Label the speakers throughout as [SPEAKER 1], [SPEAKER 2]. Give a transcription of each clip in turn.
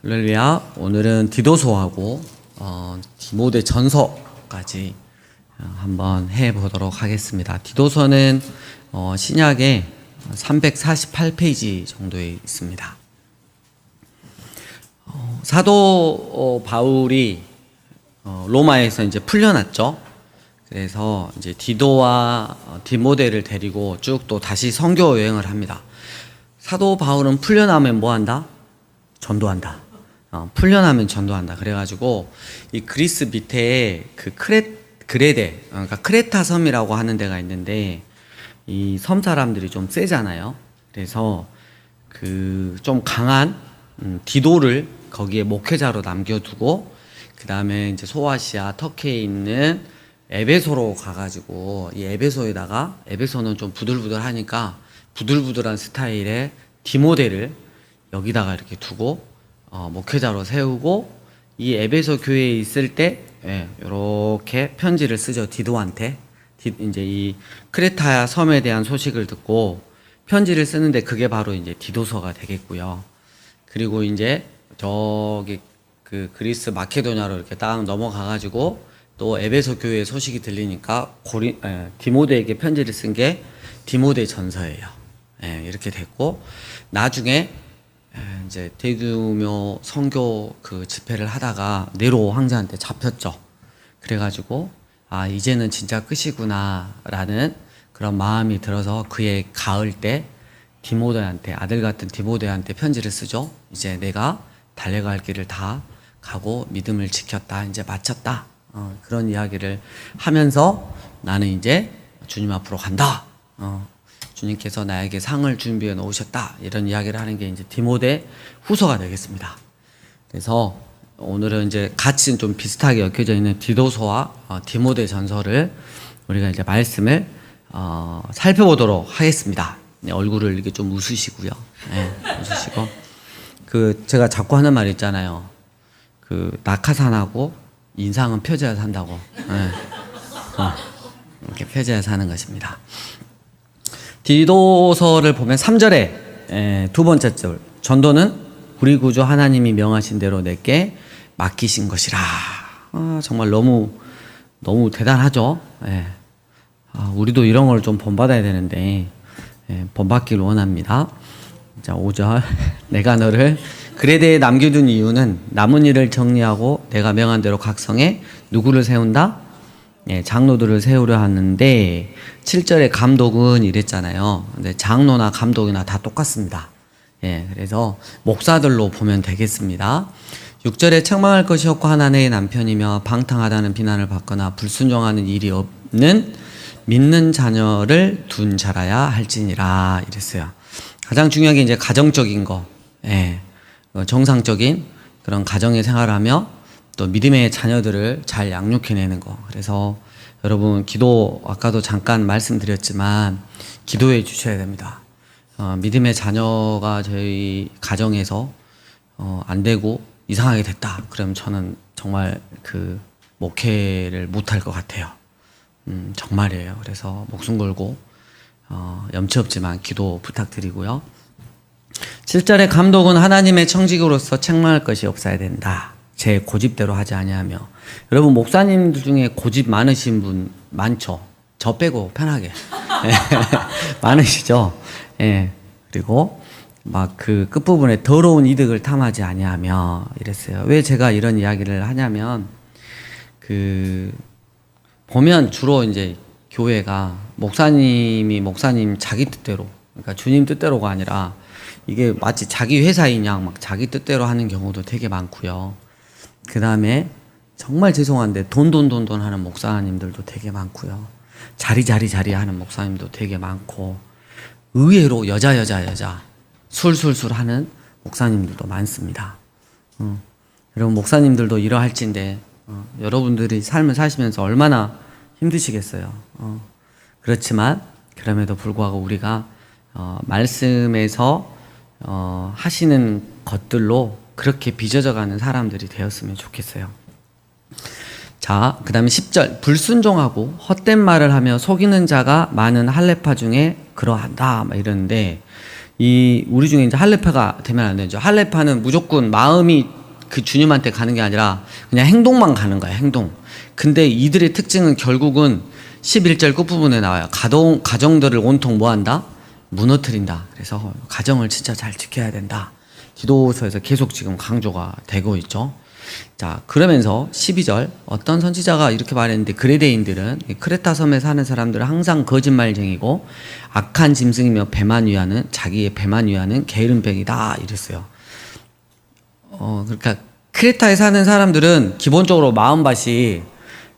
[SPEAKER 1] 할렐루야. 오늘은 디도서하고 디모데 전서까지 한번 해보도록 하겠습니다. 디도서는 신약에 348페이지 정도에 있습니다. 사도 바울이 로마에서 이제 풀려났죠. 그래서 이제 디도와 디모데를 데리고 쭉 또 다시 선교 여행을 합니다. 사도 바울은 풀려나면 뭐 한다? 전도한다. 풀려나면 전도한다. 그래가지고 이 그리스 밑에 그 그레데, 그러니까 크레타 섬이라고 하는 데가 있는데 이 섬 사람들이 좀 세잖아요. 그래서 그 좀 강한 디도를 거기에 목회자로 남겨두고 그 다음에 이제 소아시아 터키에 있는 에베소로 가가지고 이 에베소에다가 에베소는 좀 부들부들하니까 부들부들한 스타일의 디모데를 여기다가 이렇게 두고 목회자로 세우고 이 에베소 교회에 있을 때 이렇게 편지를 쓰죠. 디도한테 이제 이 크레타 섬에 대한 소식을 듣고 편지를 쓰는데 그게 바로 이제 디도서가 되겠고요. 그리고 이제 저기 그 그리스 마케도냐로 이렇게 딱 넘어가가지고 또 에베소 교회의 소식이 들리니까 디모데에게 편지를 쓴 게 디모데 전서예요. 이렇게 됐고 나중에 이제 대규모 선교 그 집회를 하다가 네로 황제한테 잡혔죠. 그래가지고 이제는 진짜 끝이구나라는 그런 마음이 들어서 그의 가을 때 디모데한테 아들 같은 디모데한테 편지를 쓰죠. 이제 내가 달려갈 길을 다 가고 믿음을 지켰다. 이제 마쳤다. 그런 이야기를 하면서 나는 이제 주님 앞으로 간다. 주님께서 나에게 상을 준비해 놓으셨다. 이런 이야기를 하는 게 이제 디모데 후서가 되겠습니다. 그래서 오늘은 이제 같이 좀 비슷하게 엮여져 있는 디도서와 디모데 전서를 우리가 이제 말씀을 살펴보도록 하겠습니다. 얼굴을 이렇게 좀 웃으시고요. 웃으시고 그 제가 자꾸 하는 말 있잖아요. 그 낙하산하고 인상은 펴져야 산다고. 이렇게 펴져야 사는 것입니다. 디도서를 보면 3절에 두 번째 절 전도는 우리 구주 하나님이 명하신 대로 내게 맡기신 것이라. 정말 너무 대단하죠. 우리도 이런 걸 좀 본받아야 되는데 본받기를 원합니다. 자, 5절 내가 너를 그레데에 남겨둔 이유는 남은 일을 정리하고 내가 명한 대로 각성에 누구를 세운다? 장로들을 세우려 하는데 7절에 감독은 이랬잖아요. 근데 장로나 감독이나 다 똑같습니다. 그래서 목사들로 보면 되겠습니다. 6절에 책망할 것이 없고 하나님의 남편이며 방탕하다는 비난을 받거나 불순종하는 일이 없는 믿는 자녀를 둔 자라야 할지니라 이랬어요. 가장 중요한 게 이제 가정적인 거, 정상적인 그런 가정의 생활하며 또 믿음의 자녀들을 잘 양육해내는 거. 그래서 여러분 기도 아까도 잠깐 말씀드렸지만 기도해 주셔야 됩니다. 믿음의 자녀가 저희 가정에서 안 되고 이상하게 됐다. 그럼 저는 정말 그 목회를 못할 것 같아요. 정말이에요. 그래서 목숨 걸고 염치 없지만 기도 부탁드리고요. 7절에 감독은 하나님의 청직으로서 책망할 것이 없어야 된다. 제 고집대로 하지 아니하며. 여러분 목사님들 중에 고집 많으신 분 많죠? 저 빼고 편하게 많으시죠? 그리고 막 그 끝부분에 더러운 이득을 탐하지 아니하며 이랬어요. 왜 제가 이런 이야기를 하냐면 그 보면 주로 이제 교회가 목사님 자기 뜻대로, 그러니까 주님 뜻대로가 아니라 이게 마치 자기 회사인 양 막 자기 뜻대로 하는 경우도 되게 많고요. 그 다음에 정말 죄송한데 돈 하는 목사님들도 되게 많고요. 자리 하는 목사님도 되게 많고 의외로 여자 술술술 하는 목사님들도 많습니다. 여러분 목사님들도 이러할진데 여러분들이 삶을 사시면서 얼마나 힘드시겠어요. 그렇지만 그럼에도 불구하고 우리가 말씀에서 하시는 것들로 그렇게 빚어져가는 사람들이 되었으면 좋겠어요. 자, 그 다음에 10절 불순종하고 헛된 말을 하며 속이는 자가 많은 할례파 중에 그러한다 막 이러는데 우리 중에 이제 할례파가 되면 안 되죠. 할례파는 무조건 마음이 그 주님한테 가는 게 아니라 그냥 행동만 가는 거야, 행동. 근데 이들의 특징은 결국은 11절 끝부분에 나와요. 가정들을 온통 뭐 한다? 무너뜨린다. 그래서 가정을 진짜 잘 지켜야 된다. 기도서에서 계속 지금 강조가 되고 있죠. 자, 그러면서 12절 어떤 선지자가 이렇게 말했는데, 그레데인들은 크레타 섬에 사는 사람들은 항상 거짓말쟁이고 악한 짐승이며 자기의 배만 위하는 게으름뱅이다 이랬어요. 그러니까 크레타에 사는 사람들은 기본적으로 마음밭이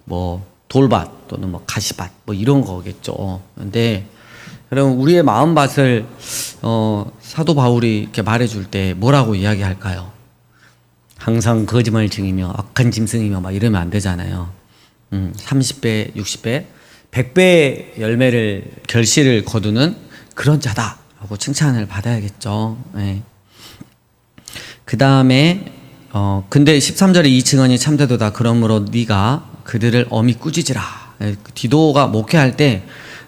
[SPEAKER 1] 뭐 돌밭 또는 뭐 가시밭 뭐 이런 거겠죠. 근데 그럼 우리의 마음밭을 사도 바울이 이렇게 말해줄 때 뭐라고 이야기할까요? 항상 거짓말쟁이며 악한 짐승이며 막 이러면 안 되잖아요. 30배, 60배, 100배 열매를 결실을 거두는 그런 자다라고 칭찬을 받아야겠죠. 네. 그 다음에 근데 13절에 이 증언이 참되도다. 그러므로 네가 그들을 엄히 꾸짖으라. 디도가 목회할 때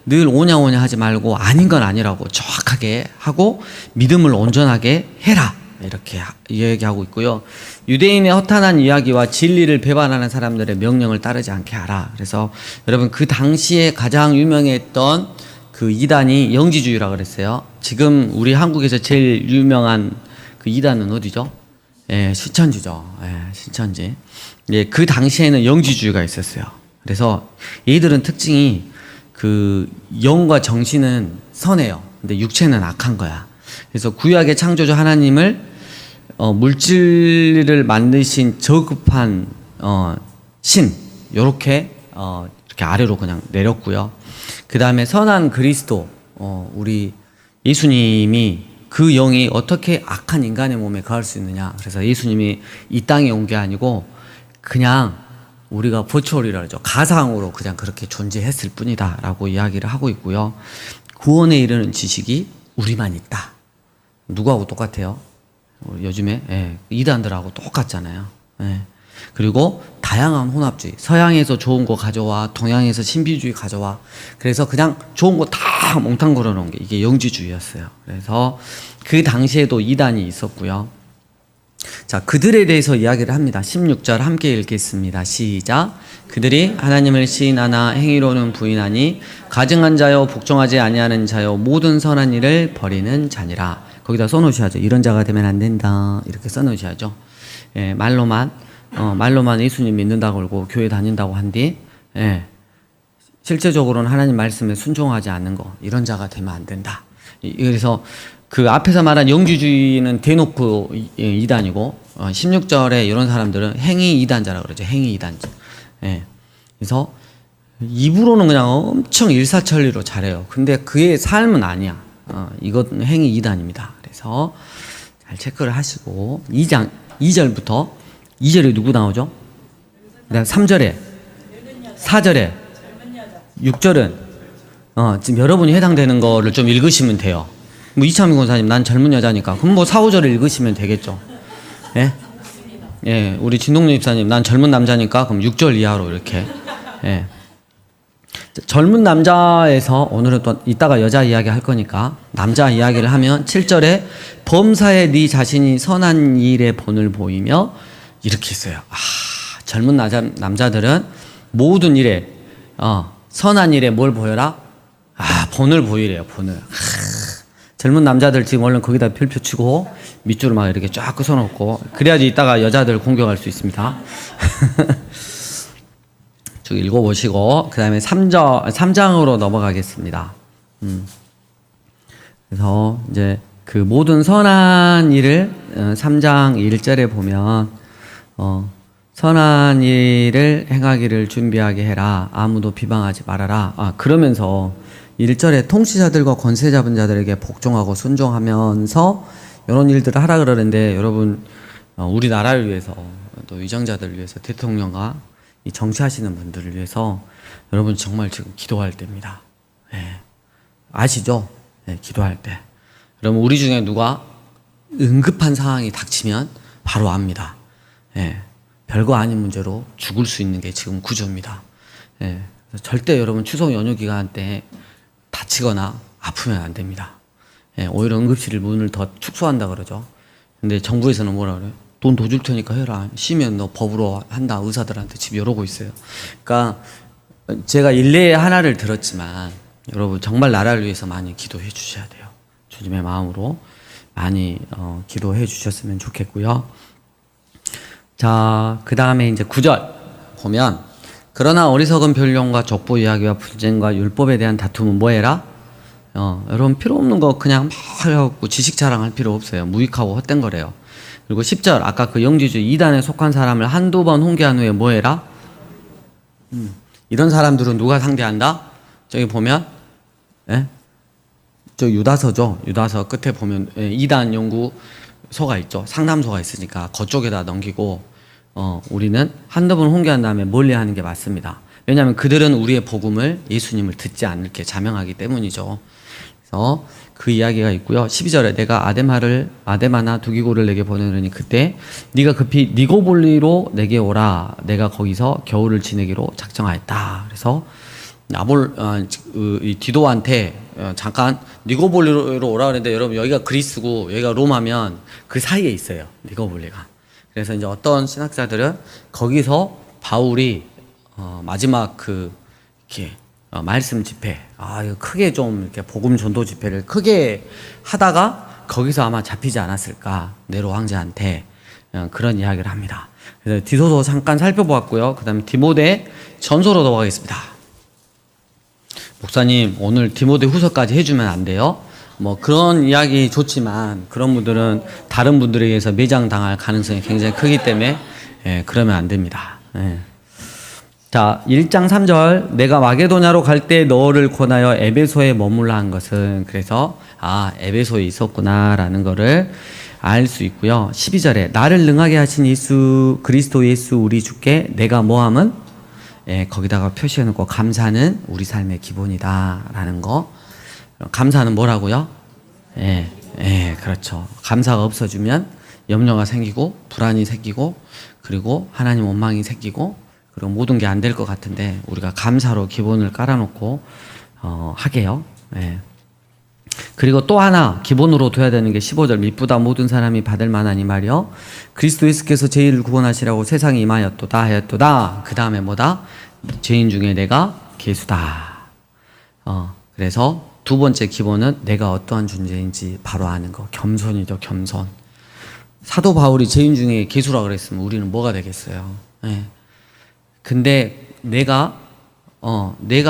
[SPEAKER 1] 늘 오냐오냐 하지 말고 아닌 건 아니라고 정확하게 하고 믿음을 온전하게 해라. 이렇게 이야기하고 있고요. 유대인의 허탄한 이야기와 진리를 배반하는 사람들의 명령을 따르지 않게 하라. 그래서 여러분 그 당시에 가장 유명했던 그 이단이 영지주의라고 그랬어요. 지금 우리 한국에서 제일 유명한 그 이단은 어디죠? 예, 신천지죠. 예, 신천지. 예, 그 당시에는 영지주의가 있었어요. 그래서 얘들은 특징이 그 영과 정신은 선해요. 근데 육체는 악한 거야. 그래서 구약의 창조주 하나님을 물질을 만드신 저급한 신 요렇게 이렇게 아래로 그냥 내렸고요. 그 다음에 선한 그리스도 우리 예수님이 그 영이 어떻게 악한 인간의 몸에 거할 수 있느냐. 그래서 예수님이 이 땅에 온 게 아니고 그냥 우리가 버추얼이라 그러죠. 가상으로 그냥 그렇게 존재했을 뿐이다 라고 이야기를 하고 있고요. 구원에 이르는 지식이 우리만 있다. 누구하고 똑같아요? 요즘에 이단들하고 똑같잖아요. 예. 그리고 다양한 혼합주의, 서양에서 좋은 거 가져와, 동양에서 신비주의 가져와. 그래서 그냥 좋은 거 다 몽탕 걸어놓은 게 이게 영지주의였어요. 그래서 그 당시에도 이단이 있었고요. 자, 그들에 대해서 이야기를 합니다. 16절 함께 읽겠습니다. 시작. 그들이 하나님을 시인하나 행위로는 부인하니 가증한 자요 복종하지 아니하는 자요 모든 선한 일을 버리는 자니라. 거기다 써놓으셔야죠. 이런 자가 되면 안 된다. 이렇게 써놓으셔야죠. 예, 말로만 예수님 믿는다고 그러고 교회 다닌다고 한뒤 실제적으로는 하나님 말씀에 순종하지 않는 거, 이런 자가 되면 안 된다. 그래서 그 앞에서 말한 영지주의는 대놓고 이단이고 16절에 이런 사람들은 행위 이단자라고 그러죠. 행위 이단자. 예. 그래서 입으로는 그냥 엄청 일사천리로 잘해요. 근데 그의 삶은 아니야. 이것은 행위 이단입니다. 그래서 잘 체크를 하시고 2절부터 2절에 누구 나오죠? 그다음 3절에 4절에 6절은 지금 여러분이 해당되는 거를 좀 읽으시면 돼요. 뭐 이창민 권사님 난 젊은 여자니까 그럼 뭐 4, 5절을 읽으시면 되겠죠. 예? 예, 우리 진동래 집사님 난 젊은 남자니까 그럼 6절 이하로 이렇게. 예. 젊은 남자에서 오늘은 또 이따가 여자 이야기 할 거니까 남자 이야기를 하면 7절에 범사에 네 자신이 선한 일에 본을 보이며 이렇게 있어요. 젊은 남자들은 모든 일에 선한 일에 뭘 보여라? 본을 보이래요. 본을. 젊은 남자들 지금 얼른 거기다 별표 치고 밑줄을 막 이렇게 쫙 끊어놓고 그래야지 이따가 여자들 공격할 수 있습니다. 쭉 읽어보시고 그 다음에 3장으로 넘어가겠습니다. 그래서 이제 그 모든 선한 일을 3장 1절에 보면 선한 일을 행하기를 준비하게 해라. 아무도 비방하지 말아라. 그러면서 1절에 통치자들과 권세 잡은 자들에게 복종하고 순종하면서 이런 일들을 하라 그러는데 여러분 우리나라를 위해서 또 위정자들을 위해서 대통령과 이 정치하시는 분들을 위해서 여러분 정말 지금 기도할 때입니다. 예. 아시죠? 예, 기도할 때. 여러분 우리 중에 누가 응급한 상황이 닥치면 바로 압니다. 예. 별거 아닌 문제로 죽을 수 있는 게 지금 구조입니다. 예. 절대 여러분 추석 연휴 기간 때 다치거나 아프면 안 됩니다. 예, 오히려 응급실 문을 더 축소한다 그러죠. 근데 정부에서는 뭐라 그래요? 돈 더 줄 테니까 해라. 쉬면 너 법으로 한다. 의사들한테 집 열어오고 있어요. 그러니까 제가 일례 하나를 들었지만 여러분 정말 나라를 위해서 많이 기도해 주셔야 돼요. 주님의 마음으로 많이 기도해 주셨으면 좋겠고요. 자, 그 다음에 이제 9절 보면 그러나 어리석은 변론과 족보 이야기와 분쟁과 율법에 대한 다툼은 뭐해라? 여러분 필요 없는 거 그냥 막 해갖고 지식 자랑할 필요 없어요. 무익하고 헛된 거래요. 그리고 10절 아까 그 영지주의 이단에 속한 사람을 한두 번 홍계한 후에 뭐해라? 이런 사람들은 누가 상대한다? 저기 보면 예? 저 유다서죠. 유다서 끝에 보면 이단 연구소가 있죠. 상담소가 있으니까 그쪽에다 넘기고 우리는 한두 번 홍계한 다음에 멀리하는 게 맞습니다. 왜냐하면 그들은 우리의 복음을 예수님을 듣지 않게 자명하기 때문이죠. 그래서 그 이야기가 있고요. 12절에 내가 아데마나 두기고를 내게 보내느니 그때 네가 급히 니고볼리로 내게 오라. 내가 거기서 겨울을 지내기로 작정하였다. 그래서 이 디도한테 잠깐 니고볼리로 오라 그랬는데 여러분 여기가 그리스고 여기가 로마면 그 사이에 있어요. 니고볼리가. 그래서 이제 어떤 신학자들은 거기서 바울이 마지막 이렇게 말씀 집회, 이거 크게 좀 이렇게 복음 전도 집회를 크게 하다가 거기서 아마 잡히지 않았을까 네로 황제한테 그런 이야기를 합니다. 그래서 디도서 잠깐 살펴보았고요. 그다음에 디모데 전서로 넘어가겠습니다. 목사님 오늘 디모데 후서까지 해주면 안 돼요? 뭐 그런 이야기 좋지만 그런 분들은 다른 분들에 의해서 매장당할 가능성이 굉장히 크기 때문에 그러면 안 됩니다. 자, 1장 3절 내가 마게도냐로 갈 때 너를 권하여 에베소에 머물라 한 것은 그래서 에베소에 있었구나라는 거를 알 수 있고요. 12절에 나를 능하게 하신 예수 그리스도 예수 우리 주께 내가 뭐함은 거기다가 표시해놓고 감사는 우리 삶의 기본이다라는 거. 감사는 뭐라고요? 그렇죠. 감사가 없어지면 염려가 생기고 불안이 생기고 그리고 하나님 원망이 생기고 그리고 모든 게 안 될 것 같은데 우리가 감사로 기본을 깔아놓고 하게요. 그리고 또 하나 기본으로 둬야 되는 게 15절 미쁘다 모든 사람이 받을 만한 이 말이요 그리스도 예수께서 죄인을 구원하시라고 세상에 임하였도다 하였도다. 그 다음에 뭐다? 죄인 중에 내가 괴수다. 그래서 두 번째 기본은 내가 어떠한 존재인지 바로 아는 거. 겸손이죠. 겸손. 사도 바울이 죄인 중에 괴수라 그랬으면 우리는 뭐가 되겠어요? 근데 내가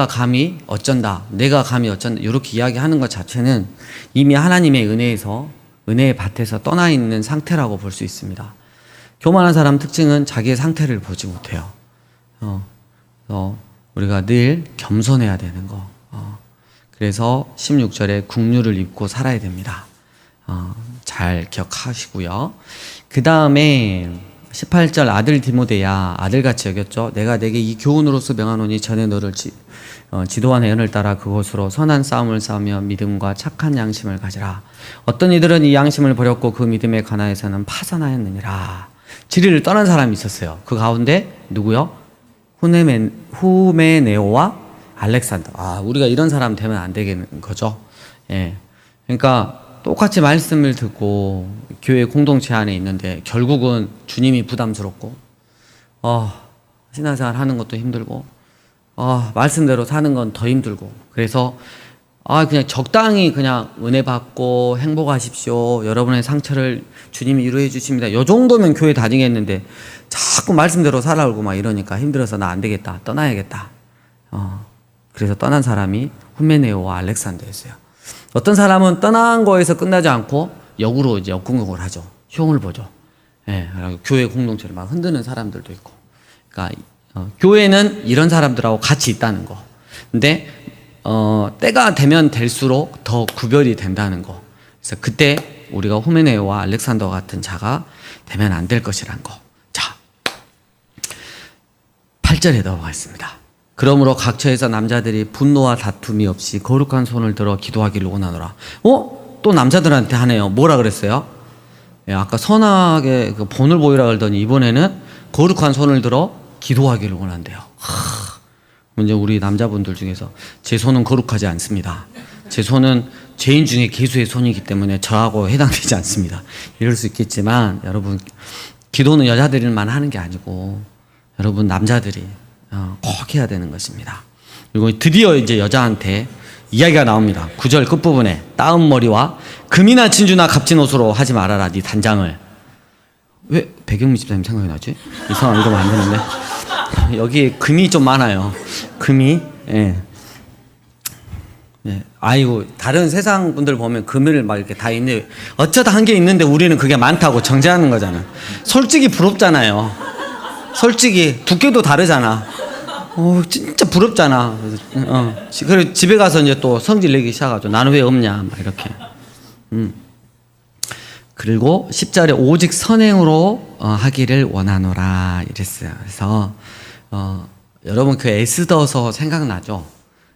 [SPEAKER 1] 감히 어쩐다. 이렇게 이야기하는 것 자체는 이미 하나님의 은혜에서 은혜의 밭에서 떠나 있는 상태라고 볼 수 있습니다. 교만한 사람 특징은 자기의 상태를 보지 못해요. 우리가 늘 겸손해야 되는 거. 그래서 16절에 국류를 입고 살아야 됩니다. 잘 기억하시고요. 그 다음에 18절 아들 디모데야 아들같이 여겼죠. 내가 내게 이 교훈으로서 명하노니 전에 너를 지도한 애언을 따라 그것으로 선한 싸움을 싸우며 믿음과 착한 양심을 가지라. 어떤 이들은 이 양심을 버렸고 그 믿음에 관하여서는 파산하였느니라. 진리를 떠난 사람이 있었어요. 그 가운데 누구요? 후메네오와 알렉산더. 우리가 이런 사람 되면 안 되겠는 거죠. 그러니까 똑같이 말씀을 듣고 교회 공동체 안에 있는데 결국은 주님이 부담스럽고 신앙생활 하는 것도 힘들고 말씀대로 사는 건 더 힘들고 그래서 그냥 적당히 그냥 은혜 받고 행복하십시오. 여러분의 상처를 주님이 위로해 주십니다. 요 정도면 교회 다니겠는데 자꾸 말씀대로 살아오고 막 이러니까 힘들어서 나 안 되겠다. 떠나야겠다. 그래서 떠난 사람이 후메네오와 알렉산더였어요. 어떤 사람은 떠난 거에서 끝나지 않고 역으로 이제 역공격을 하죠. 흉을 보죠. 교회 공동체를 막 흔드는 사람들도 있고. 그러니까 교회는 이런 사람들하고 같이 있다는 거. 근데 때가 되면 될수록 더 구별이 된다는 거. 그래서 그때 우리가 후메네오와 알렉산더 같은 자가 되면 안 될 것이란 거. 자, 8절에 넘어가겠습니다. 그러므로 각처에서 남자들이 분노와 다툼이 없이 거룩한 손을 들어 기도하기를 원하노라. 또 남자들한테 하네요. 뭐라 그랬어요? 아까 선하게 본을 보이라 그러더니 이번에는 거룩한 손을 들어 기도하기를 원한대요. 먼저 우리 남자분들 중에서 제 손은 거룩하지 않습니다. 제 손은 죄인 중에 괴수의 손이기 때문에 저하고 해당되지 않습니다. 이럴 수 있겠지만 여러분, 기도는 여자들만 하는 게 아니고 여러분 남자들이 꼭 해야 되는 것입니다. 그리고 드디어 이제 여자한테 이야기가 나옵니다. 9절 끝부분에 따은 머리와 금이나 진주나 값진 옷으로 하지 말아라 네 단장을. 왜 백영미 집사님 생각이 나지? 이상한 이러면 안 되는데. 여기 금이 좀 많아요. 금이. 예. 예. 아이고, 다른 세상 분들 보면 금을 막 이렇게 다 있는데 어쩌다 한 개 있는데 우리는 그게 많다고 정죄하는 거잖아. 솔직히 부럽잖아요. 솔직히 두께도 다르잖아. 진짜 부럽잖아. 그리고 집에 가서 이제 또 성질 내기 시작하죠. 나는 왜 없냐, 막 이렇게. 그리고 10절에 오직 선행으로 하기를 원하노라 이랬어요. 그래서 여러분 그 에스더서 생각나죠?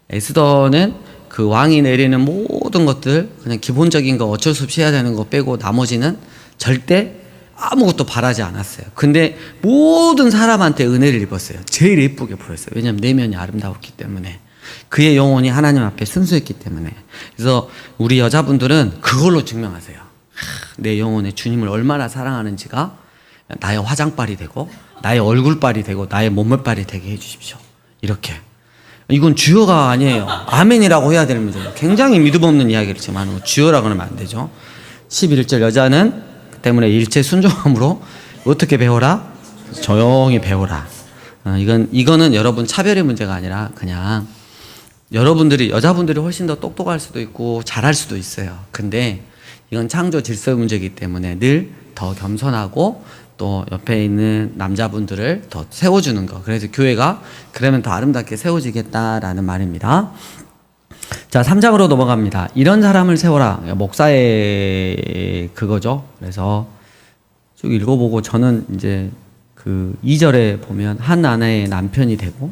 [SPEAKER 1] 에스더는 그 왕이 내리는 모든 것들 그냥 기본적인 거 어쩔 수 없이 해야 되는 거 빼고 나머지는 절대 아무것도 바라지 않았어요. 근데 모든 사람한테 은혜를 입었어요. 제일 예쁘게 보였어요. 왜냐하면 내면이 아름다웠기 때문에. 그의 영혼이 하나님 앞에 순수했기 때문에. 그래서 우리 여자분들은 그걸로 증명하세요. 내 영혼의 주님을 얼마나 사랑하는지가 나의 화장빨이 되고 나의 얼굴빨이 되고 나의 몸매빨이 되게 해주십시오. 이렇게. 이건 주어가 아니에요. 아멘이라고 해야 되는 문제예요. 굉장히 믿음 없는 이야기를 지금 하는 거. 주어라고 하면 안 되죠. 11절 여자는 때문에 일체 순종함으로 어떻게 배워라? 조용히 배워라. 이거는 여러분 차별의 문제가 아니라 그냥 여자분들이 훨씬 더 똑똑할 수도 있고 잘할 수도 있어요. 근데 이건 창조 질서의 문제이기 때문에 늘 더 겸손하고 또 옆에 있는 남자분들을 더 세워주는 거. 그래서 교회가 그러면 더 아름답게 세워지겠다라는 말입니다. 자, 3장으로 넘어갑니다. 이런 사람을 세워라. 목사의 그거죠. 그래서 쭉 읽어보고 저는 이제 그 2절에 보면 한 아내의 남편이 되고,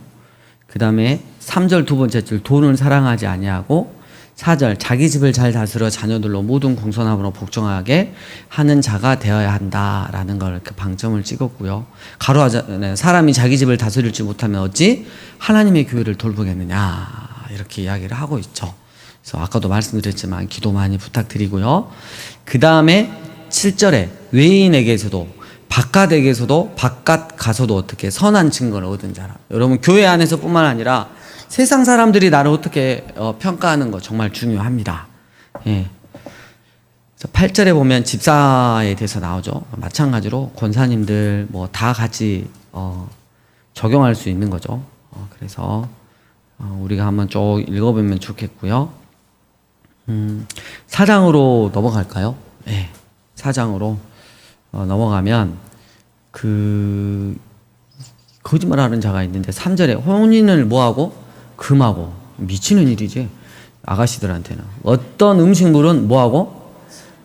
[SPEAKER 1] 그 다음에 3절 두 번째 줄 돈을 사랑하지 아니하고, 4절 자기 집을 잘 다스려 자녀들로 모든 공손함으로 복종하게 하는 자가 되어야 한다라는 걸 이렇게 방점을 찍었고요. 가로하자면 사람이 자기 집을 다스릴지 못하면 어찌 하나님의 교회를 돌보겠느냐 이렇게 이야기를 하고 있죠. 그래서 아까도 말씀드렸지만 기도 많이 부탁드리고요. 그 다음에 7절에 외인에게서도 바깥에게서도 바깥 가서도 어떻게 선한 증거를 얻은 자라. 여러분 교회 안에서뿐만 아니라 세상 사람들이 나를 어떻게 평가하는 거 정말 중요합니다. 예. 8절에 보면 집사에 대해서 나오죠. 마찬가지로 권사님들 뭐 다 같이 적용할 수 있는 거죠. 그래서 우리가 한번 쭉 읽어보면 좋겠고요. 4장으로 넘어갈까요? 네, 4장으로 넘어가면 그 거짓말하는 자가 있는데 3절에 혼인을 뭐하고? 금하고. 미치는 일이지 아가씨들한테는. 어떤 음식물은 뭐하고?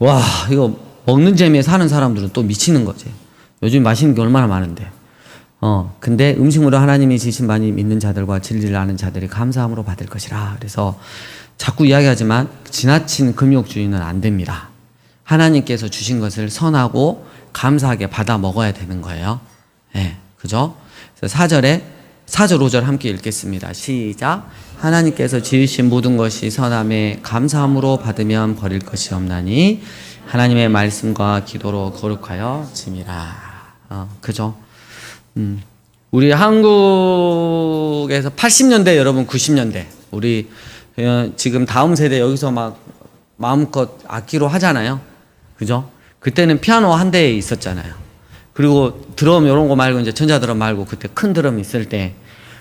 [SPEAKER 1] 와, 이거 먹는 재미에 사는 사람들은 또 미치는 거지. 요즘 맛있는 게 얼마나 많은데. 근데 음식물은 하나님이 지신 많이 믿는 자들과 진리를 아는 자들이 감사함으로 받을 것이라. 그래서 자꾸 이야기하지만 지나친 금욕주의는 안 됩니다. 하나님께서 주신 것을 선하고 감사하게 받아 먹어야 되는 거예요. 네, 그죠? 그래서 4절 5절 함께 읽겠습니다. 시작. 하나님께서 지으신 모든 것이 선함에 감사함으로 받으면 버릴 것이 없나니 하나님의 말씀과 기도로 거룩하여 짐이라. 그죠? 우리 한국에서 80년대 여러분 90년대 우리 지금 다음 세대 여기서 막 마음껏 악기로 하잖아요. 그죠? 그때는 피아노 한 대에 있었잖아요. 그리고 드럼 이런 거 말고 이제 전자드럼 말고 그때 큰 드럼 있을 때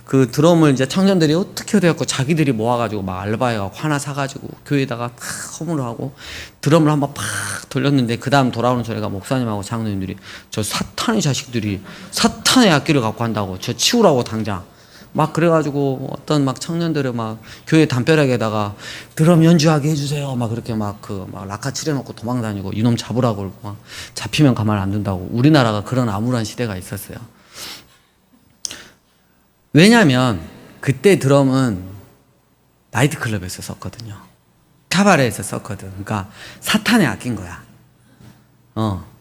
[SPEAKER 1] 그 드럼을 이제 청년들이 어떻게 돼갖고 자기들이 모아가지고 막 알바해가지고 하나 사가지고 교회에다가 팍 허물을 하고 드럼을 한번 팍 돌렸는데 그 다음 돌아오는 소리가 목사님하고 장로님들이 저 사탄의 자식들이 사탄의 악기를 갖고 한다고 저 치우라고 당장 막 그래가지고 어떤 막 청년들을 막 교회 담벼락에다가 드럼 연주하게 해주세요 막 그렇게 막 라카 칠해놓고 도망다니고 이놈 잡으라고 그러고 막 잡히면 가만 안 둔다고. 우리나라가 그런 암울한 시대가 있었어요. 왜냐면 그때 드럼은 나이트클럽에서 썼거든요. 카바레에서 썼거든. 그러니까 사탄의 악기인 거야.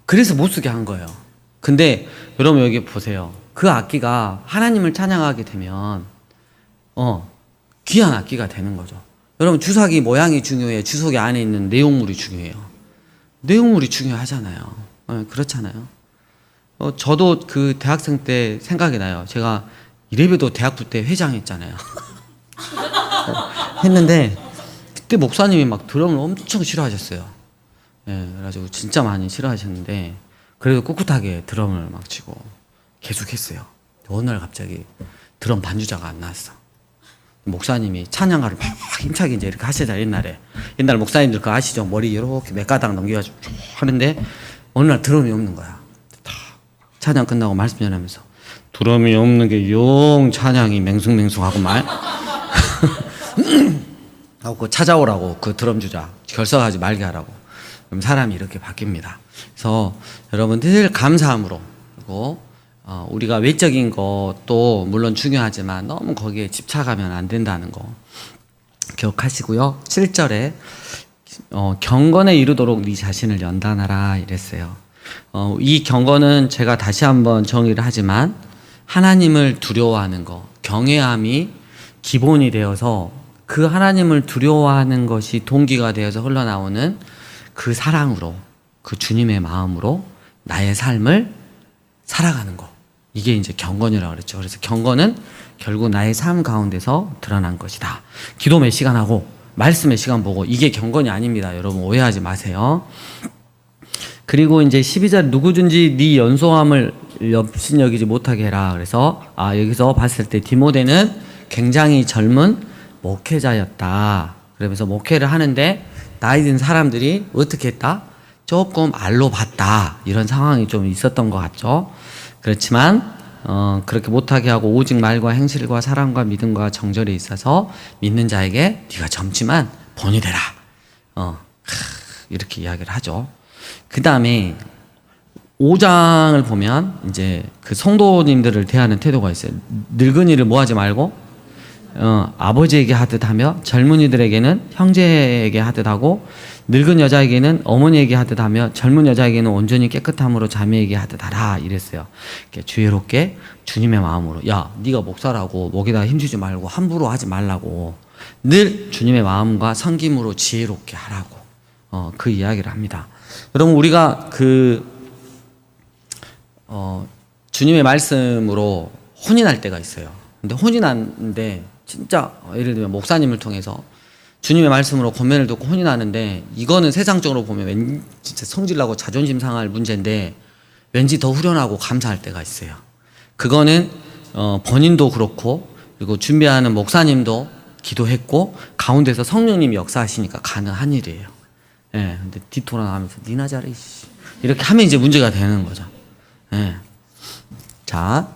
[SPEAKER 1] 그래서 못 쓰게 한 거예요. 근데 여러분 여기 보세요. 그 악기가 하나님을 찬양하게 되면 귀한 악기가 되는 거죠. 여러분 주사기 모양이 중요해요? 주사기 안에 있는 내용물이 중요해요? 내용물이 중요하잖아요. 그렇잖아요. 저도 그 대학생 때 생각이 나요. 제가 이래봬도 대학부 때 회장했잖아요. 했는데 그때 목사님이 막 드럼을 엄청 싫어하셨어요. 그래가지고 진짜 많이 싫어하셨는데 그래도 꿋꿋하게 드럼을 막 치고 계속 했어요. 어느 날 갑자기 드럼 반주자가 안 나왔어. 목사님이 찬양가를 막 힘차게 이제 이렇게 하시잖아요. 옛날 목사님들 그거 아시죠? 머리 이렇게 몇 가닥 넘겨가지고 쭉 하는데 어느 날 드럼이 없는 거야. 찬양 끝나고 말씀 전하면서 드럼이 없는 게 영 찬양이 맹숭맹숭하고 말 하고 그 찾아오라고 그 드럼 주자 결석하지 말게 하라고. 그럼 사람이 이렇게 바뀝니다. 그래서 여러분 늘 감사함으로 그리고 우리가 외적인 것도 물론 중요하지만 너무 거기에 집착하면 안 된다는 거 기억하시고요. 7절에 경건에 이르도록 네 자신을 연단하라 이랬어요. 이 경건은 제가 다시 한번 정의를 하지만 하나님을 두려워하는 거, 경외함이 기본이 되어서 그 하나님을 두려워하는 것이 동기가 되어서 흘러나오는 그 사랑으로, 그 주님의 마음으로 나의 삶을 살아가는 거. 이게 이제 경건이라고 그랬죠. 그래서 경건은 결국 나의 삶 가운데서 드러난 것이다. 기도 몇 시간 하고 말씀의 시간 보고 이게 경건이 아닙니다. 여러분 오해하지 마세요. 그리고 이제 12절 누구든지 네 연소함을 업신여기지 못하게 해라. 그래서 여기서 봤을 때 디모데는 굉장히 젊은 목회자였다. 그러면서 목회를 하는데 나이 든 사람들이 어떻게 했다? 조금 알로 봤다. 이런 상황이 좀 있었던 것 같죠. 그렇지만 그렇게 못하게 하고 오직 말과 행실과 사랑과 믿음과 정절에 있어서 믿는 자에게 네가 젊지만 본이 되라. 이렇게 이야기를 하죠. 그 다음에 5장을 보면 이제 그 성도님들을 대하는 태도가 있어요. 늙은이를 뭐 하지 말고 아버지에게 하듯 하며 젊은이들에게는 형제에게 하듯 하고 늙은 여자에게는 어머니에게 하듯 하며 젊은 여자에게는 온전히 깨끗함으로 자매에게 하듯 하라 이랬어요. 지혜롭게 주님의 마음으로 야 네가 목사라고 목에다 힘주지 말고 함부로 하지 말라고 늘 주님의 마음과 섬김으로 지혜롭게 하라고 그 이야기를 합니다. 여러분 우리가 주님의 말씀으로 혼인할 때가 있어요. 근데 혼인하는데 진짜 예를 들면 목사님을 통해서 주님의 말씀으로 권면을 듣고 혼인하는데 이거는 세상적으로 보면 진짜 성질나고 자존심 상할 문제인데 왠지 더 후련하고 감사할 때가 있어요. 그거는 본인도 그렇고 그리고 준비하는 목사님도 기도했고 가운데서 성령님이 역사하시니까 가능한 일이에요. 예, 근데 뒤돌아가면서 니나 잘해 이렇게 하면 이제 문제가 되는 거죠. 예. 자,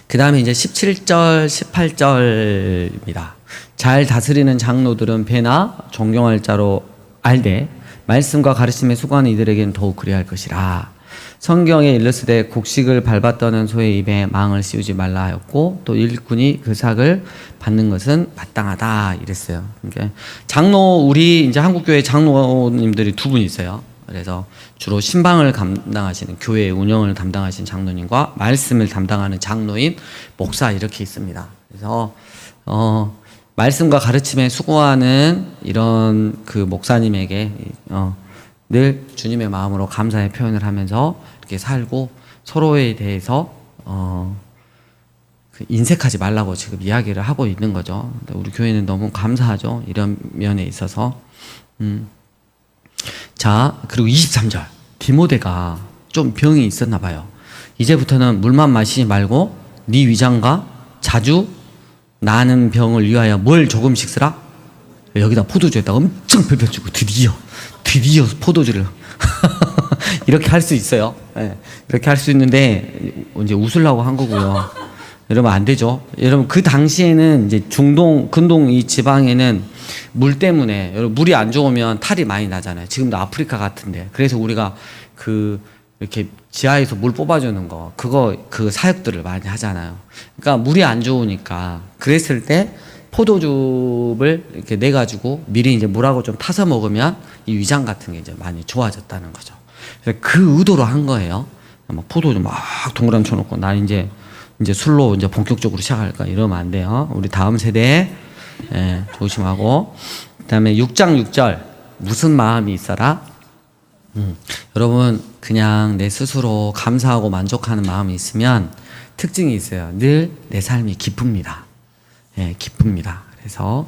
[SPEAKER 1] 그 다음에 이제 17절, 18절입니다. 잘 다스리는 장로들은 배나 존경할 자로 알되 말씀과 가르침에 수고하는 이들에게는 더욱 그리할 것이라. 성경에 일렀으되 곡식을 밟았더는 소의 입에 망을 씌우지 말라 하였고 또 일꾼이 그 삭을 받는 것은 마땅하다 이랬어요. 그러니까 우리 이제 한국교회 장로님들이 두 분 있어요. 그래서 주로 신방을 감당하시는 교회 운영을 담당하시는 장로님과 말씀을 담당하는 장로인 목사 이렇게 있습니다. 그래서 말씀과 가르침에 수고하는 이런 그 목사님에게 늘 주님의 마음으로 감사의 표현을 하면서 이렇게 살고 서로에 대해서 인색하지 말라고 지금 이야기를 하고 있는 거죠. 우리 교회는 너무 감사하죠. 이런 면에 있어서. 자, 그리고 23절. 디모데가 좀 병이 있었나 봐요. 이제부터는 물만 마시지 말고 네 위장과 자주 나는 병을 위하여 뭘 조금씩 쓰라? 여기다 포도주에다 엄청 펼쳐주고 드디어 포도주를 이렇게 할 수 있어요. 네, 이렇게 할 수 있는데 이제 웃으려고 한 거고요. 여러분 안 되죠. 여러분 그 당시에는 이제 근동 이 지방에는 물 때문에 여러분 물이 안 좋으면 탈이 많이 나잖아요. 지금도 아프리카 같은데 그래서 우리가 이렇게 지하에서 물 뽑아주는 거 그 사역들을 많이 하잖아요. 그러니까 물이 안 좋으니까 그랬을 때 포도즙을 이렇게 내 가지고 미리 이제 물하고 좀 타서 먹으면 이 위장 같은 게 이제 많이 좋아졌다는 거죠. 그래서 그 의도로 한 거예요. 막 포도즙 막 동그라미 쳐놓고 나 이제 술로 이제 본격적으로 시작할까 이러면 안 돼요. 우리 다음 세대에 예, 조심하고. 그다음에 6장 6절 무슨 마음이 있어라? 여러분 그냥 내 스스로 감사하고 만족하는 마음이 있으면 특징이 있어요. 늘 내 삶이 기쁩니다. 예, 기쁩니다. 그래서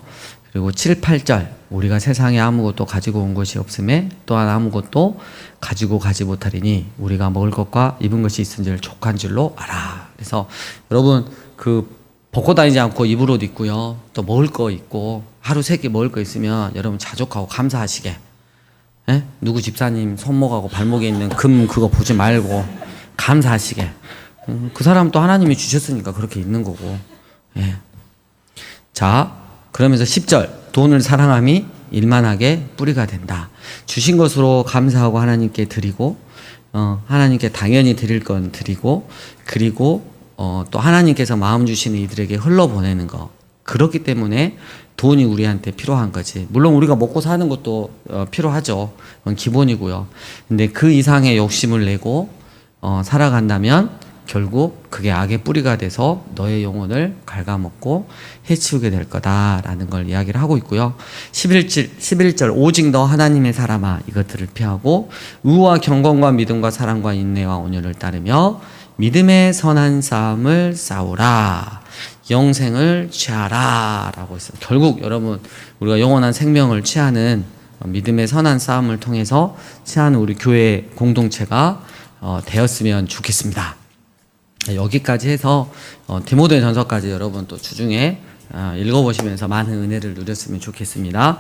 [SPEAKER 1] 그리고 7, 8절 우리가 세상에 아무것도 가지고 온 것이 없음에 또한 아무것도 가지고 가지 못하리니 우리가 먹을 것과 입은 것이 있은 줄 족한 줄로 알아. 그래서 여러분 그 벗고 다니지 않고 입을 옷 입고요. 또 먹을 거 있고 하루 세 끼 먹을 거 있으면 여러분 자족하고 감사하시게. 예? 누구 집사님 손목하고 발목에 있는 금 그거 보지 말고 감사하시게. 그 사람 또 하나님이 주셨으니까 그렇게 있는 거고. 예. 자, 그러면서 10절 돈을 사랑함이 일만하게 뿌리가 된다. 주신 것으로 감사하고 하나님께 드리고 하나님께 당연히 드릴 건 드리고 그리고 또 하나님께서 마음 주시는 이들에게 흘러보내는 거. 그렇기 때문에 돈이 우리한테 필요한 거지. 물론 우리가 먹고 사는 것도 필요하죠. 그건 기본이고요. 근데 그 이상의 욕심을 내고 살아간다면 결국 그게 악의 뿌리가 돼서 너의 영혼을 갉아먹고 해치우게 될 거다라는 걸 이야기를 하고 있고요. 11절 오직 너 하나님의 사람아 이것들을 피하고 의와 경건과 믿음과 사랑과 인내와 온유를 따르며 믿음의 선한 싸움을 싸우라. 영생을 취하라 라고 했어요. 결국 여러분 우리가 영원한 생명을 취하는 믿음의 선한 싸움을 통해서 취하는 우리 교회 공동체가 되었으면 좋겠습니다. 여기까지 해서 디모데 전서까지 여러분 또 주중에 읽어보시면서 많은 은혜를 누렸으면 좋겠습니다.